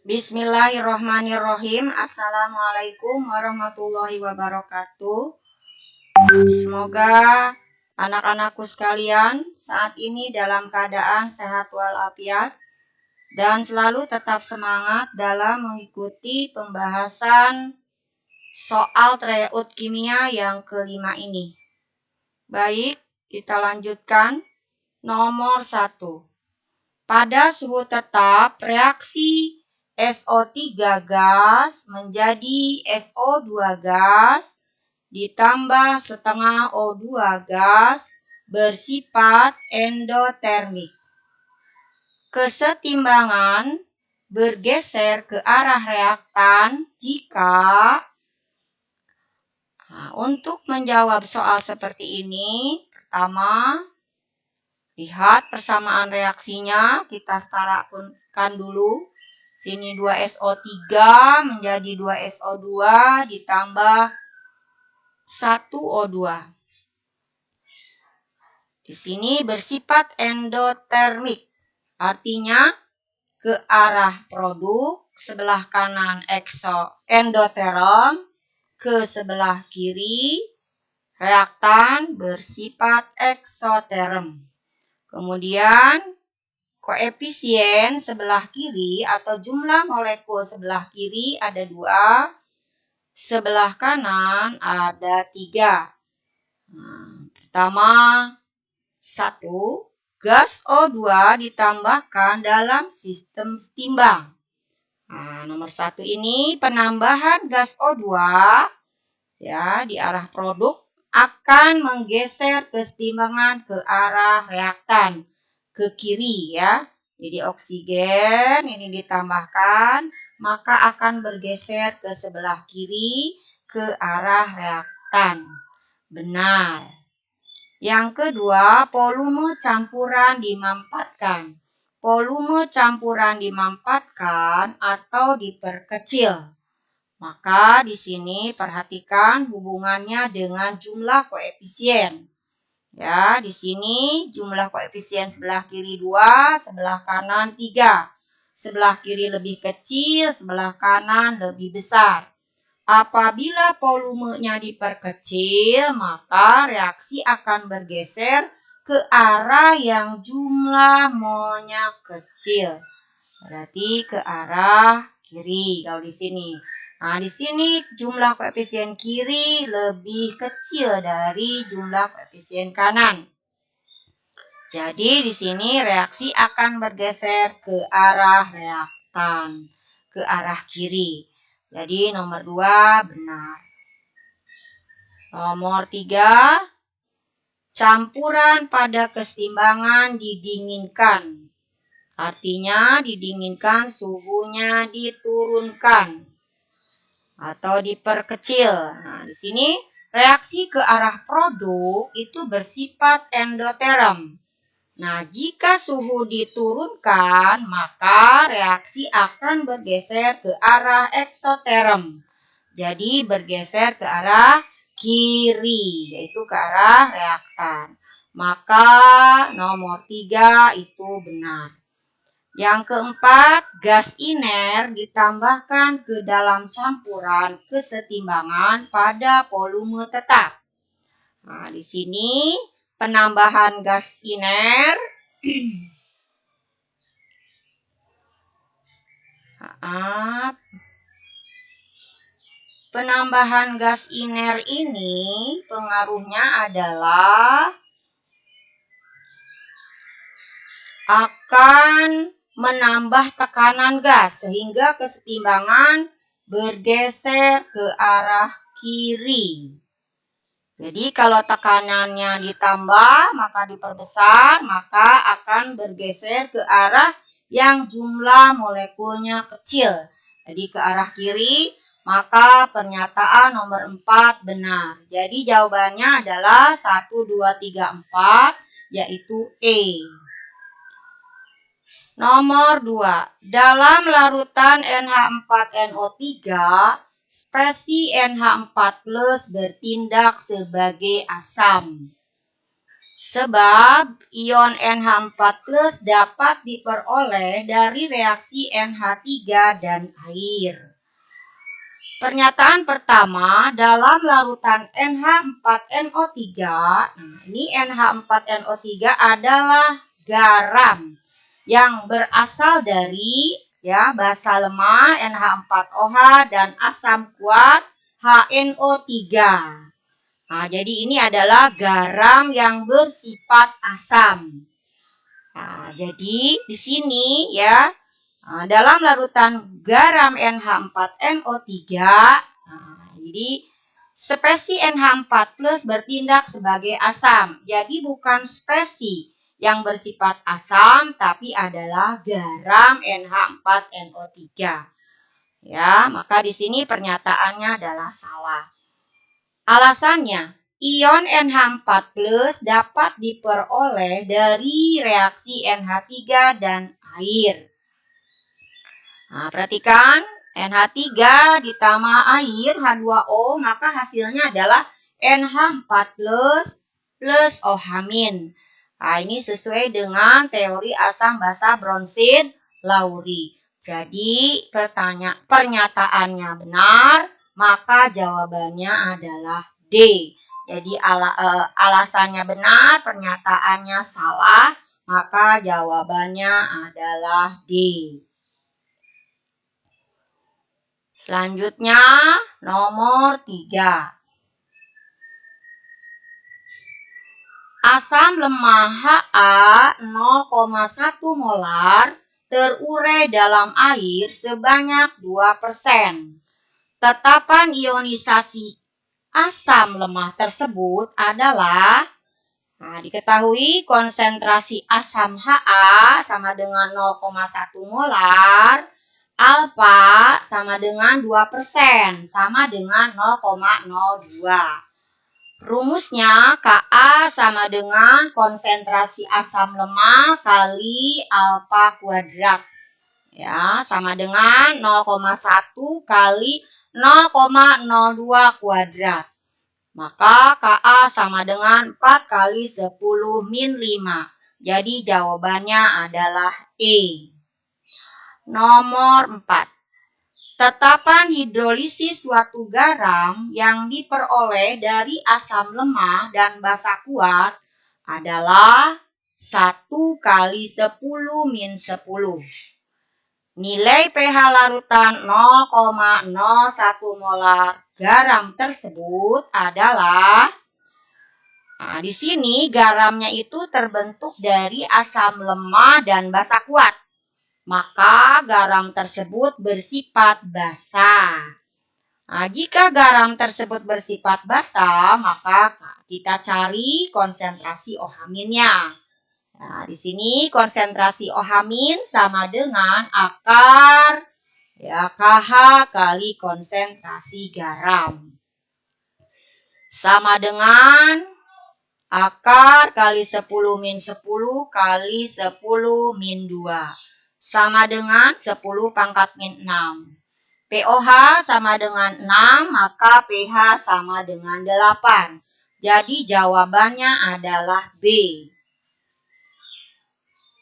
Bismillahirrohmanirrohim. Assalamualaikum warahmatullahi wabarakatuh. Semoga anak-anakku sekalian saat ini dalam keadaan sehat walafiat dan selalu tetap semangat dalam mengikuti pembahasan soal tryout kimia yang kelima ini. Baik, kita lanjutkan. Nomor 1. Pada suhu tetap, reaksi SO3 gas menjadi SO2 gas ditambah setengah O2 gas bersifat endotermik. Kesetimbangan bergeser ke arah reaktan jika untuk menjawab soal seperti ini, pertama, lihat persamaan reaksinya, kita setarakan dulu. Sini 2SO3 menjadi 2SO2 ditambah 1O2. Di sini bersifat endotermik, artinya ke arah produk, sebelah kanan endoterm, ke sebelah kiri reaktan bersifat eksoterm. Kemudian koefisien sebelah kiri atau jumlah molekul sebelah kiri ada 2, sebelah kanan ada 3. Pertama, 1. Gas O2 ditambahkan dalam sistem setimbang. Nomor 1 ini penambahan gas O2 ya di arah produk akan menggeser kesetimbangan ke arah reaktan ke kiri ya. Jadi oksigen ini ditambahkan, maka akan bergeser ke sebelah kiri ke arah reaktan. Benar. Yang kedua, volume campuran dimampatkan. Volume campuran dimampatkan atau diperkecil. Maka di sini perhatikan hubungannya dengan jumlah koefisien. Ya, di sini jumlah koefisien sebelah kiri 2, sebelah kanan 3. Sebelah kiri lebih kecil, sebelah kanan lebih besar. Apabila volumenya diperkecil, maka reaksi akan bergeser ke arah yang jumlah molnya kecil. Berarti ke arah kiri kalau di sini. Nah, di sini jumlah koefisien kiri lebih kecil dari jumlah koefisien kanan. Jadi di sini reaksi akan bergeser ke arah reaktan, ke arah kiri. Jadi nomor 2 benar. Nomor 3, campuran pada kesetimbangan didinginkan. Artinya didinginkan suhunya diturunkan atau diperkecil. Nah, di sini reaksi ke arah produk itu bersifat endoterm. Nah, jika suhu diturunkan, maka reaksi akan bergeser ke arah eksoterm. Jadi bergeser ke arah kiri, yaitu ke arah reaktan. Maka nomor 3 itu benar. Yang keempat, gas iner ditambahkan ke dalam campuran kesetimbangan pada volume tetap. Nah, di sini penambahan gas iner penambahan gas iner ini pengaruhnya adalah akan menambah tekanan gas sehingga kesetimbangan bergeser ke arah kiri. Jadi kalau tekanannya ditambah maka diperbesar, maka akan bergeser ke arah yang jumlah molekulnya kecil. Jadi ke arah kiri, maka pernyataan nomor 4 benar. Jadi jawabannya adalah 1, 2, 3, 4 yaitu E. Nomor 2. Dalam larutan NH4NO3, spesies NH4+ bertindak sebagai asam. Sebab ion NH4+ dapat diperoleh dari reaksi NH3 dan air. Pernyataan pertama, dalam larutan NH4NO3, ini NH4NO3 adalah garam yang berasal dari basa lemah NH4OH dan asam kuat HNO3. Nah, jadi ini adalah garam yang bersifat asam. Nah, jadi di sini dalam larutan garam NH4NO3, jadi spesi NH4+ bertindak sebagai asam. Jadi bukan spesi yang bersifat asam, tapi adalah garam NH4NO3. Ya, maka di sini pernyataannya adalah salah. Alasannya, ion NH4+ dapat diperoleh dari reaksi NH3 dan air. Nah, perhatikan, NH3 ditambah air H2O, maka hasilnya adalah NH4+ plus OH-. Nah, ini sesuai dengan teori asam basa bronsit Lowry. Jadi, pernyataannya benar, maka jawabannya adalah D. Jadi, alasannya benar, pernyataannya salah, maka jawabannya adalah D. Selanjutnya, nomor 3. Asam lemah Ha 0,1 molar terurai dalam air sebanyak 2%. Tetapan ionisasi asam lemah tersebut adalah, diketahui konsentrasi asam Ha sama dengan 0,1 molar, alfa sama dengan 2%, sama dengan 0,02. Rumusnya Ka sama dengan konsentrasi asam lemah kali alfa kuadrat. Ya, sama dengan 0,1 kali 0,02 kuadrat. Maka Ka sama dengan 4 kali 10⁻⁵. Jadi jawabannya adalah E. Nomor 4. Tetapan hidrolisis suatu garam yang diperoleh dari asam lemah dan basa kuat adalah 1 kali 10⁻⁻. Nilai pH larutan 0,01 molar garam tersebut adalah, di sini garamnya itu terbentuk dari asam lemah dan basa kuat. Maka garam tersebut bersifat basa. Nah, jika garam tersebut bersifat basa, maka kita cari konsentrasi OH-nya. Nah, di sini konsentrasi OH- sama dengan akar KH kali konsentrasi garam. Sama dengan akar kali 10⁻10 kali 10⁻². Sama dengan 10⁻⁶. pOH sama dengan 6, maka pH sama dengan 8. Jadi jawabannya adalah B.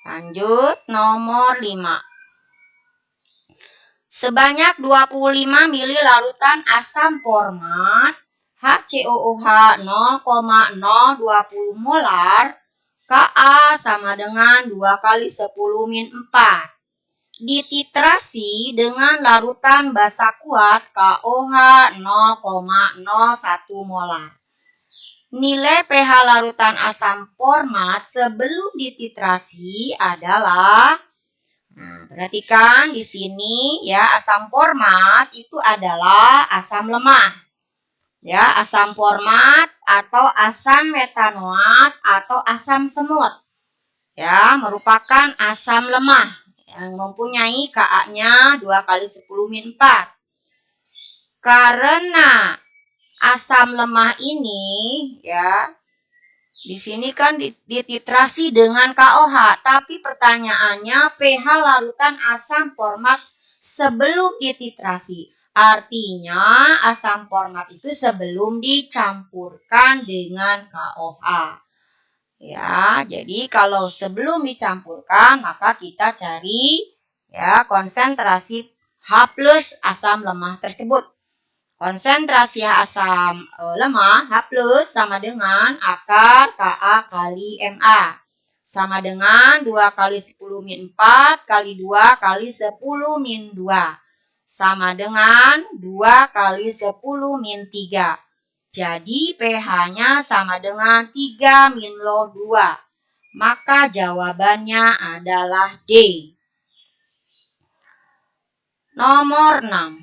Lanjut, nomor 5. Sebanyak 25 ml larutan asam format HCOOH 0,020 molar, Ka sama dengan 2 kali 10⁻⁴. Dititrasi dengan larutan basa kuat KOH 0,01 molar. Nilai pH larutan asam format sebelum dititrasi adalah, perhatikan di sini asam format itu adalah asam lemah. Asam format atau asam metanoat atau asam semut. Merupakan asam lemah yang mempunyai Ka-nya 2 kali 10⁻⁴. Karena asam lemah ini di sini kan dititrasi dengan KOH, tapi pertanyaannya pH larutan asam format sebelum dititrasi. Artinya asam format itu sebelum dicampurkan dengan KOH. Ya, jadi kalau sebelum dicampurkan maka kita cari ya konsentrasi H+ asam lemah tersebut. Konsentrasi asam lemah H+ sama dengan akar Ka kali Ma. Sama dengan 2 kali 10 min 4 kali 2 kali 10 min 2. Sama dengan 2 kali 10 min 3. Jadi pH-nya sama dengan 3 min Lo 2. Maka jawabannya adalah D. Nomor 6.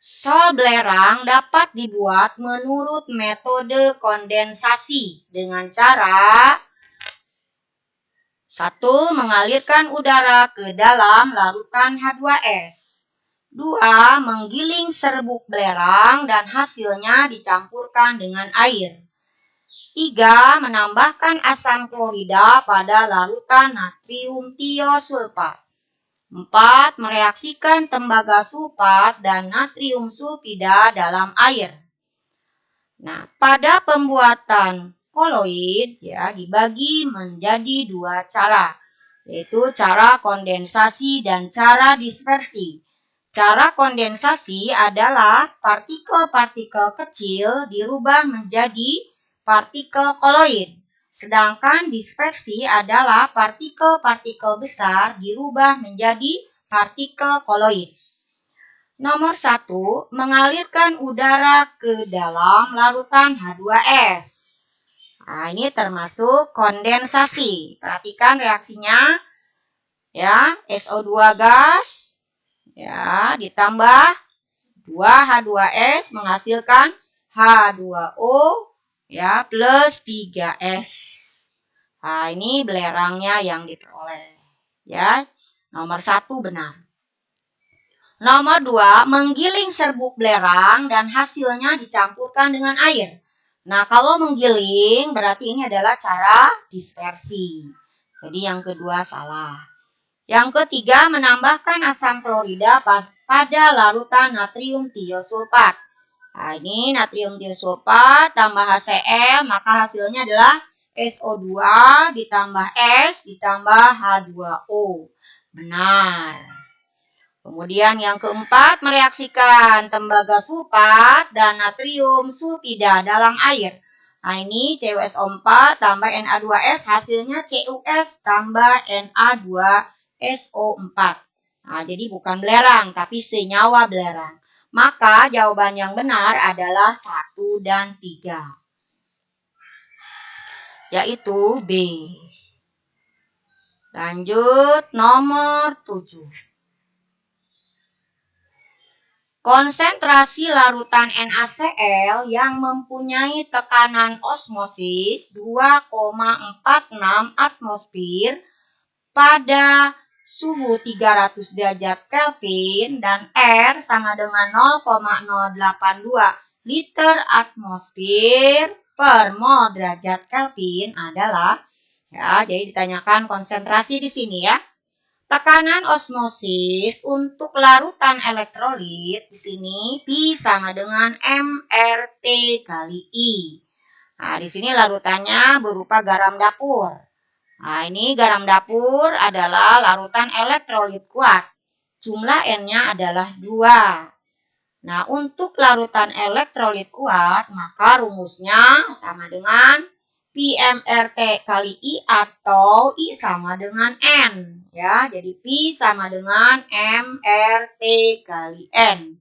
Sol belerang dapat dibuat menurut metode kondensasi dengan cara 1. Mengalirkan udara ke dalam larutan H2S. 2. Menggiling serbuk belerang dan hasilnya dicampurkan dengan air. 3. Menambahkan asam klorida pada larutan natrium tiosulfat. 4. Mereaksikan tembaga sulfat dan natrium sulfida dalam air. Nah, pada pembuatan koloid ya dibagi menjadi 2 cara, yaitu cara kondensasi dan cara dispersi. Cara kondensasi adalah partikel-partikel kecil dirubah menjadi partikel koloid. Sedangkan dispersi adalah partikel-partikel besar dirubah menjadi partikel koloid. Nomor 1. Mengalirkan udara ke dalam larutan H2S. Nah, ini termasuk kondensasi. Perhatikan reaksinya. Ya, SO2 gas ya ditambah 2H2S menghasilkan H2O ya plus 3S. Nah, ini belerangnya yang diperoleh. Ya, nomor 1 benar. Nomor 2, menggiling serbuk belerang dan hasilnya dicampurkan dengan air. Nah, kalau menggiling berarti ini adalah cara dispersi. Jadi yang kedua salah. Yang ketiga, menambahkan asam klorida pada larutan natrium tiosulfat. Nah, ini natrium tiosulfat tambah HCl, maka hasilnya adalah SO2 ditambah S ditambah H2O. Benar. Kemudian yang keempat, mereaksikan tembaga sulfat dan natrium sulfida dalam air. Nah, ini CuSO4 tambah Na2S, hasilnya CuS tambah Na2SO4. Nah, jadi bukan belerang, tapi senyawa belerang. Maka jawaban yang benar adalah 1 dan 3. Yaitu B. Lanjut nomor 7. Konsentrasi larutan NaCl yang mempunyai tekanan osmosis 2,46 atmosfer pada suhu 300 derajat Kelvin dan R sama dengan 0,082 liter atmosfer per mol derajat Kelvin adalah ya, jadi ditanyakan konsentrasi di sini ya. Tekanan osmosis untuk larutan elektrolit di sini P sama dengan mRT kali I. Nah, di sini larutannya berupa garam dapur. Nah, ini garam dapur adalah larutan elektrolit kuat. Jumlah N-nya adalah 2. Nah, untuk larutan elektrolit kuat, maka rumusnya sama dengan PMRT kali I atau I sama dengan N. Ya, jadi P sama dengan mRT kali N.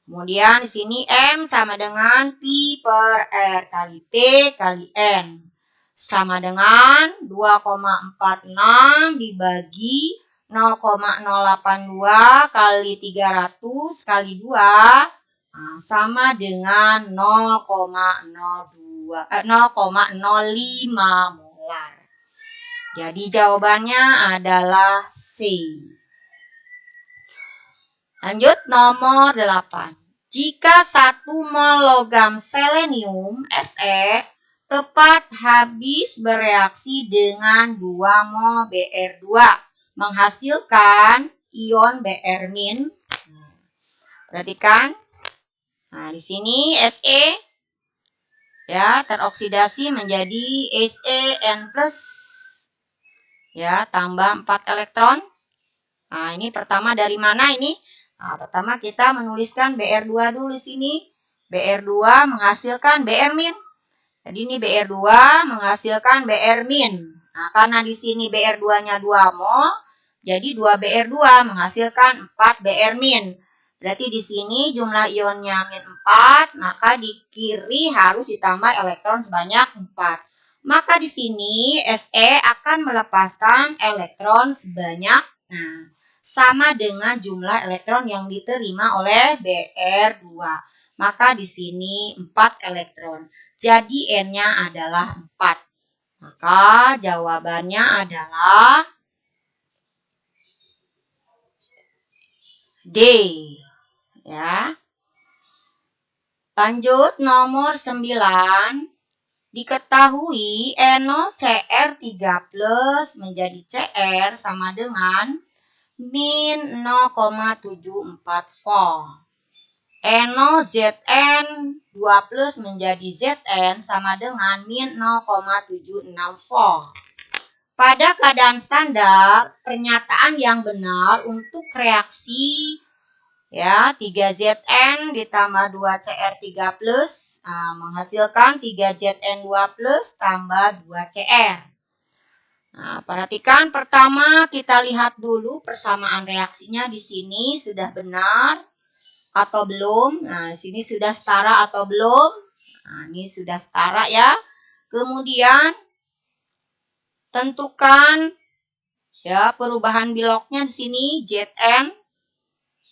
Kemudian di sini M sama dengan P per R kali T kali N. Sama dengan 2,46 dibagi 0,082 kali 300 kali 2 sama dengan 0,05 molar. Jadi jawabannya adalah C. Lanjut nomor 8. Jika 1 mol logam selenium Fe tepat habis bereaksi dengan 2 mol Br2 menghasilkan ion Br-. Perhatikan. Nah, di sini Fe ya, teroksidasi menjadi HAN+, ya, tambah 4 elektron. Nah, ini pertama dari mana ini? Nah, pertama kita menuliskan Br2 dulu di sini. Br2 menghasilkan Br-. Jadi ini Br2 menghasilkan Br-. Nah, karena di sini Br2-nya 2 mol, jadi 2 Br2 menghasilkan 4 Br-. Berarti di sini jumlah ionnya -4, maka di kiri harus ditambah elektron sebanyak 4. Maka di sini Se akan melepaskan elektron sebanyak, nah, sama dengan jumlah elektron yang diterima oleh Br2. Maka di sini 4 elektron. Jadi N-nya adalah 4. Maka jawabannya adalah D. Ya. Lanjut nomor 9. Diketahui NOCr3+ menjadi Cr sama dengan min 0,74 volt. NOZN2+ menjadi Zn sama dengan min 0,76 volt. Pada keadaan standar, pernyataan yang benar untuk reaksi, ya, 3Zn ditambah 2Cr3+, menghasilkan 3Zn2+ tambah 2Cr. Nah, perhatikan pertama kita lihat dulu persamaan reaksinya di sini sudah benar atau belum. Nah, di sini sudah setara atau belum. Nah, ini sudah setara ya. Kemudian tentukan, ya, perubahan biloknya di sini Zn,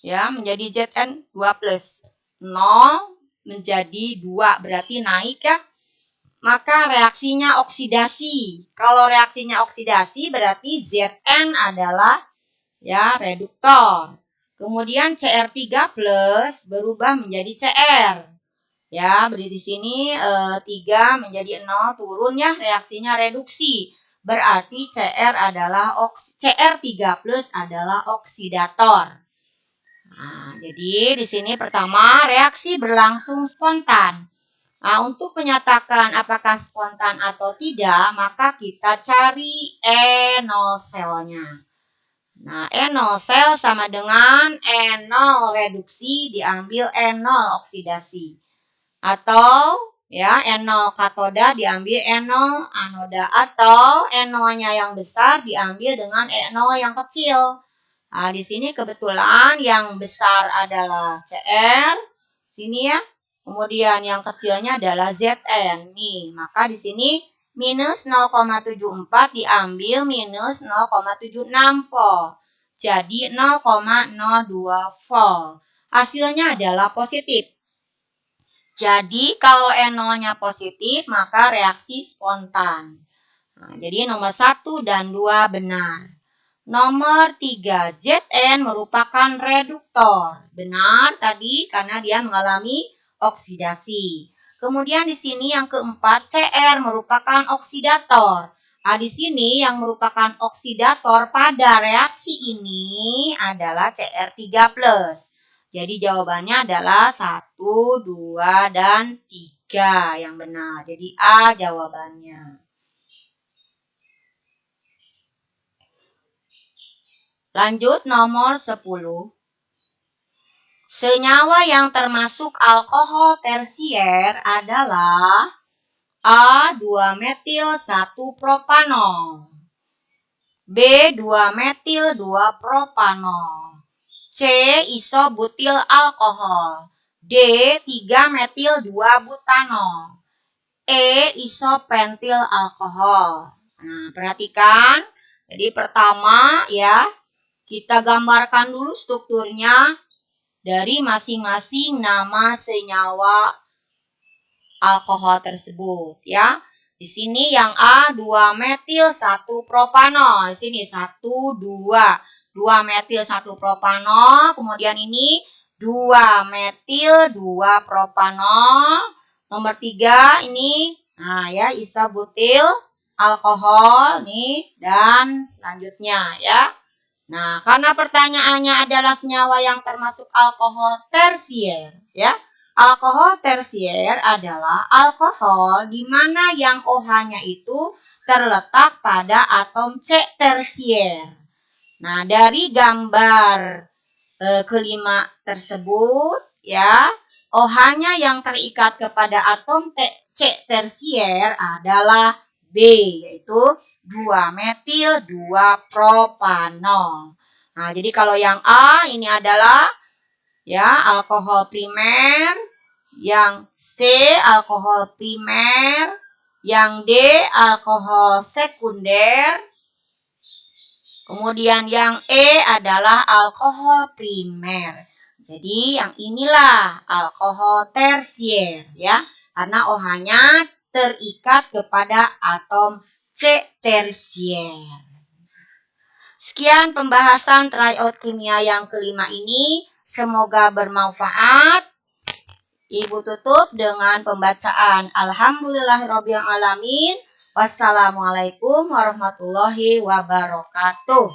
ya, menjadi Zn2+. 0 menjadi 2 berarti naik ya. Maka reaksinya oksidasi. Kalau reaksinya oksidasi berarti Zn adalah, ya, reduktor. Kemudian Cr3+ berubah menjadi Cr. Ya, berarti di sini 3 menjadi 0 turun ya, reaksinya reduksi. Berarti Cr3+ adalah oksidator. Nah, jadi di sini pertama reaksi berlangsung spontan. Nah, untuk menyatakan apakah spontan atau tidak, maka kita cari E0 selnya. Nah, E0 sel sama dengan E0 reduksi diambil E0 oksidasi. Atau, ya, E0 katoda diambil E0 anoda. Atau E0-nya yang besar diambil dengan E0 yang kecil. Nah, di sini kebetulan yang besar adalah Cr, sini ya. Kemudian yang kecilnya adalah Zn. Nih, maka di sini minus 0,74 diambil minus 0,76 volt. Jadi 0,02 volt. Hasilnya adalah positif. Jadi kalau NO-nya positif, maka reaksi spontan. Nah, jadi nomor 1 dan 2 benar. Nomor 3, Zn merupakan reduktor. Benar tadi karena dia mengalami oksidasi. Kemudian di sini yang keempat, Cr merupakan oksidator. Nah, di sini yang merupakan oksidator pada reaksi ini adalah Cr3+. Jadi jawabannya adalah 1, 2, dan 3 yang benar. Jadi A jawabannya. Lanjut nomor 10. Senyawa yang termasuk alkohol tersier adalah A. 2-metil-1-propanol, B. 2-metil-2-propanol, C. Isobutil alkohol, D. 3-metil-2-butanol, E. Isopentil alkohol. Nah, perhatikan. Jadi pertama ya, kita gambarkan dulu strukturnya dari masing-masing nama senyawa alkohol tersebut ya. Di sini yang A 2-metil-1-propanol. Di sini 1 2 2-metil-1-propanol. Kemudian ini 2-metil-2-propanol. Nomor 3 ini nah ya isobutil alkohol nih dan selanjutnya ya. Nah, karena pertanyaannya adalah senyawa yang termasuk alkohol tersier, ya. Alkohol tersier adalah alkohol di mana yang OH-nya itu terletak pada atom C tersier. Nah, dari gambar kelima tersebut, ya, OH-nya yang terikat kepada atom C tersier adalah B, yaitu 2-metil 2-propanol. Nah, jadi kalau yang A ini adalah ya alkohol primer, yang C alkohol primer, yang D alkohol sekunder, kemudian yang E adalah alkohol primer. Jadi yang inilah alkohol tersier ya, karena OH-nya terikat kepada atom C tersier. Sekian pembahasan tryout kimia yang kelima ini. Semoga bermanfaat. Ibu tutup dengan pembacaan Alhamdulillahirrabbilalamin. Wassalamualaikum warahmatullahi wabarakatuh.